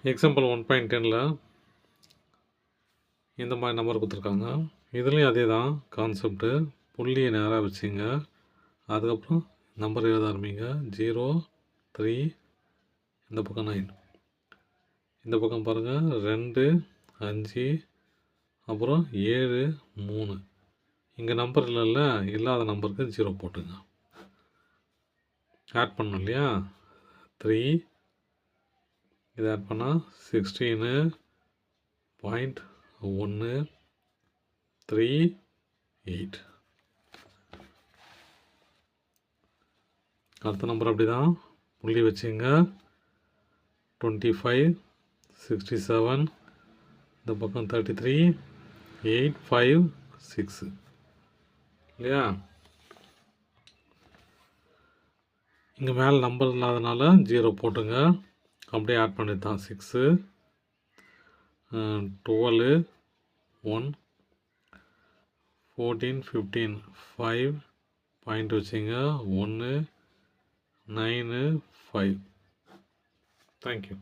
Example 1.10ல் இந்த மாதிரி number கொடுத்துருக்காங்க. இதுலேயும் அதே தான் கான்செப்ட்டு. புள்ளியை நேராக வச்சுங்க. அதுக்கப்புறம் நம்பர் எழுத ஆரம்பிங்க. 0, 3, இந்த பக்கம் 9, இந்த பக்கம் பாருங்கள் 2, 5, அப்புறம் 7, 3. இங்கே நம்பர் இல்லைல்ல, இல்லாத நம்பருக்கு 0 போட்டுங்க. ஆட் பண்ணணும் இல்லையா? 3, இதை ஆட் பண்ணால் 16.138. அடுத்த நம்பர் அப்படி தான் புள்ளி வச்சுங்க. 25, 67, இந்த பக்கம் 33, 8, 5, 6 இல்லையா? இங்கே மேலே நம்பர் இல்லாதனால 0 போட்டுங்க. அப்படியே ஆட் பண்ணி தான் 6, 12, 1, 14, 15, 5 பாயிண்ட் வச்சுங்க. 1, 9, 5. தேங்க்யூ.